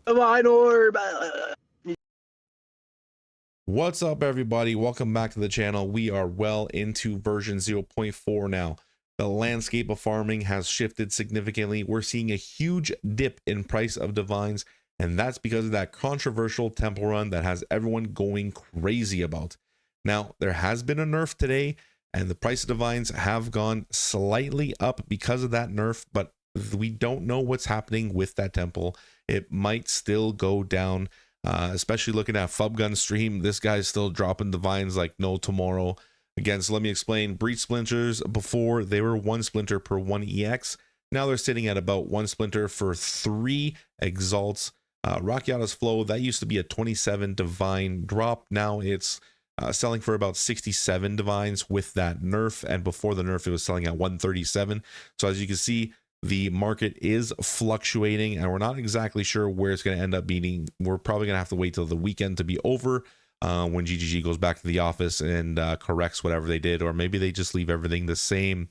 Divine orb. What's up, everybody? Welcome back to the channel. We are well into version 0.4 now. The landscape of farming has shifted significantly. We're seeing a huge dip in price of divines, and that's because of that controversial temple run that has everyone going crazy about. Now, there has been a nerf today, and the price of divines have gone slightly up because of that nerf, but we don't know what's happening with that temple. It might still go down. Especially looking at Fubgun's stream, this guy's still dropping divines like no tomorrow. Again, so let me explain. Breach splinters, before they were 1 splinter per 1 EX. Now they're sitting at about 1 splinter for 3 exalts. Rakyata's flow, that used to be a 27 divine drop. Now it's selling for about 67 divines with that nerf, and before the nerf it was selling at 137. So as you can see, the market is fluctuating, and we're not exactly sure where it's going to end up being. We're probably going to have to wait till the weekend to be over, when GGG goes back to the office and corrects whatever they did, or maybe they just leave everything the same.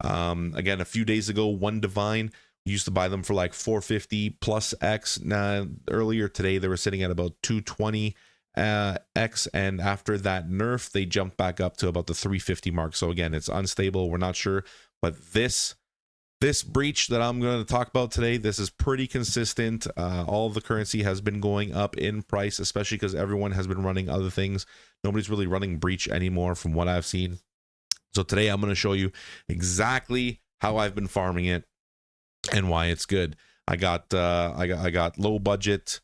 Again, a few days ago, 1 divine, used to buy them for like 450 plus X. Now, earlier today, they were sitting at about 220 X, and after that nerf, they jumped back up to about the 350 mark. So again, it's unstable. We're not sure, but this breach that I'm going to talk about today, this is pretty consistent. All of the currency has been going up in price, especially because everyone has been running other things. Nobody's really running breach anymore from what I've seen. So today I'm going to show you exactly how I've been farming it and why it's good. I got low budget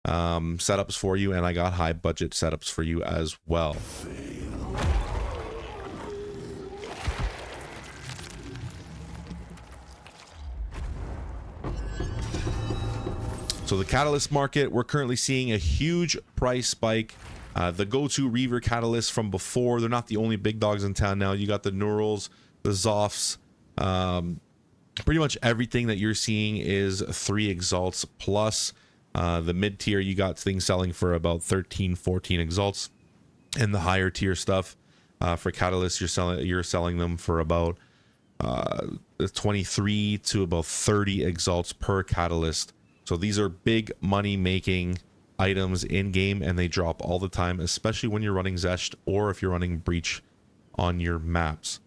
setups for you, and I got high budget setups for you as well. So the catalyst market, we're currently seeing a huge price spike. The go-to Reaver catalysts from before, they're not the only big dogs in town now. You got the Neurals, the Zoffs, pretty much everything that you're seeing is 3 exalts plus. The mid tier, you got things selling for about 13, 14 exalts, and the higher tier stuff for catalysts, you're selling them for about 23 to about 30 exalts per catalyst. So these are big money making items in game, and they drop all the time, especially when you're running Zesht or if you're running Breach on your maps.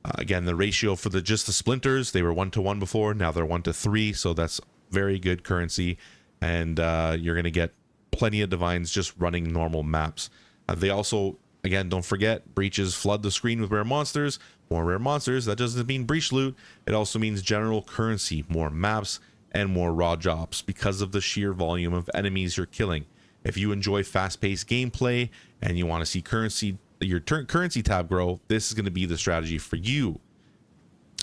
Again, the ratio for just the splinters, they were 1-to-1 before, now they're 1-to-3, so that's very good currency, and you're going to get plenty of divines just running normal maps. They also, again, don't forget, breaches flood the screen with rare monsters. More rare monsters, that doesn't mean breach loot, it also means general currency, more maps, and more raw drops because of the sheer volume of enemies you're killing. If you enjoy fast-paced gameplay and you want to see your currency tab grow, this is going to be the strategy for you.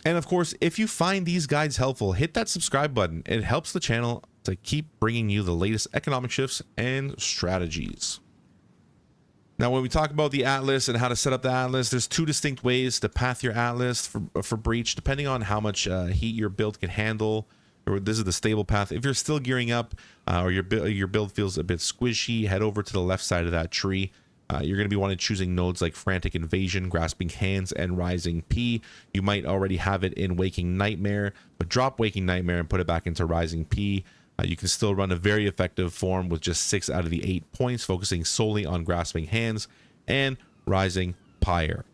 And of course, if you find these guides helpful, hit that subscribe button. It helps the channel to keep bringing you the latest economic shifts and strategies. Now, when we talk about the Atlas and how to set up the Atlas, there's 2 distinct ways to path your Atlas for breach, depending on how much heat your build can handle. Or this is the stable path. If you're still gearing up, or your build feels a bit squishy, head over to the left side of that tree. You're going to be wanting choosing nodes like Frantic Invasion, Grasping Hands, and Rising P. You might already have it in Waking Nightmare, but drop Waking Nightmare and put it back into Rising P. You can still run a very effective form with just 6 out of the 8 points, focusing solely on Grasping Hands and Rising Pyre.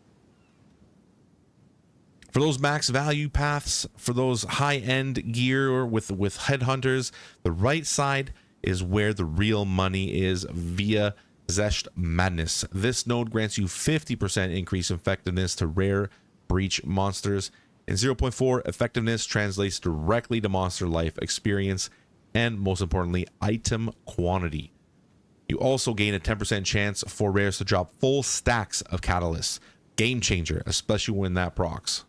For those max value paths, for those high-end gear with headhunters, the right side is where the real money is via Zesht Madness. This node grants you 50% increase in effectiveness to rare breach monsters. In 0.4, effectiveness translates directly to monster life experience and, most importantly, item quantity. You also gain a 10% chance for rares to drop full stacks of catalysts. Game changer, especially when that procs.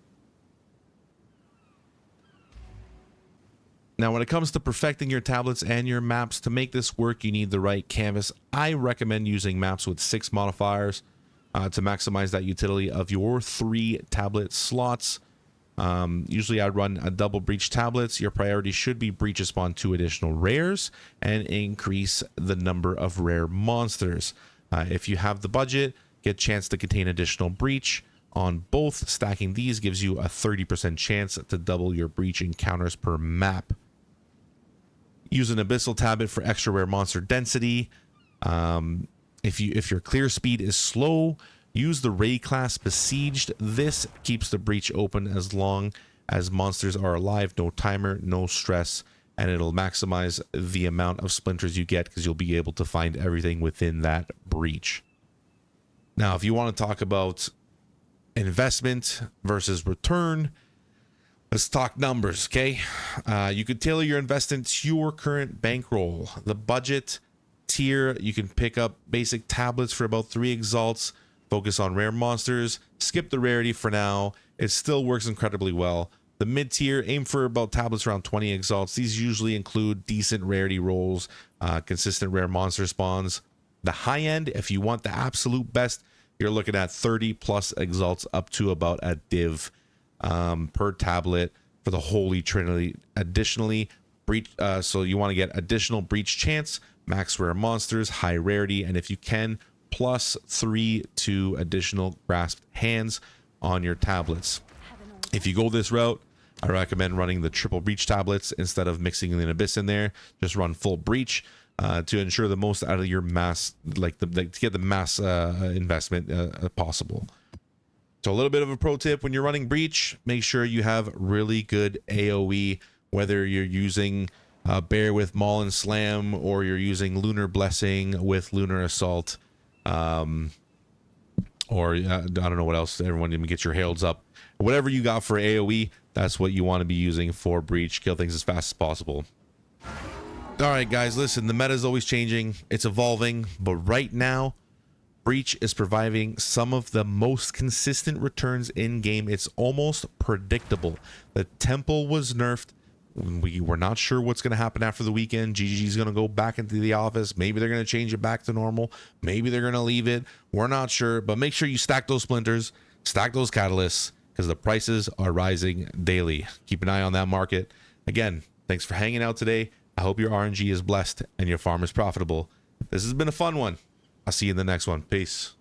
Now, when it comes to perfecting your tablets and your maps, to make this work, you need the right canvas. I recommend using maps with 6 modifiers to maximize that utility of your 3 tablet slots. Usually I run a double breach tablets. Your priority should be breach spawn 2 additional rares and increase the number of rare monsters. If you have the budget, get chance to contain additional breach. On both, stacking these gives you a 30% chance to double your breach encounters per map. Use an abyssal tablet for extra rare monster density. If your clear speed is slow, use the raid class Besieged. This keeps the breach open as long as monsters are alive. No timer, no stress, and it'll maximize the amount of splinters you get because you'll be able to find everything within that breach. Now, if you want to talk about investment versus return, let's talk numbers, okay? You could tailor your investment to your current bankroll. The budget tier, you can pick up basic tablets for about 3 exalts, focus on rare monsters, skip the rarity for now. It still works incredibly well. The mid tier, aim for about tablets around 20 exalts. These usually include decent rarity rolls, consistent rare monster spawns. The high end, if you want the absolute best, you're looking at 30 plus exalts up to about a div per tablet for the Holy Trinity. Additionally, breach. So you want to get additional breach chance, max rare monsters, high rarity, and if you can, +3 to additional grasped hands on your tablets. If you go this route, I recommend running the triple breach tablets instead of mixing an abyss in there. Just run full breach to ensure the most out of your mass, to get the mass investment possible. So a little bit of a pro tip: when you're running breach, make sure you have really good AoE, whether you're using Bear with Maul and Slam or you're using Lunar Blessing with Lunar Assault, or I don't know what else. Everyone even get your Heralds up. Whatever you got for AoE, that's what you want to be using for breach. Kill things as fast as possible. All right, guys, listen, the meta is always changing. It's evolving, but right now, breach is providing some of the most consistent returns in game. It's almost predictable. The temple was nerfed. We were not sure what's going to happen after the weekend. GG's going to go back into the office. Maybe they're going to change it back to normal. Maybe they're going to leave it. We're not sure, but make sure you stack those splinters, stack those catalysts, because the prices are rising daily. Keep an eye on that market. Again, thanks for hanging out today. I hope your RNG is blessed and your farm is profitable. This has been a fun one. I'll see you in the next one. Peace.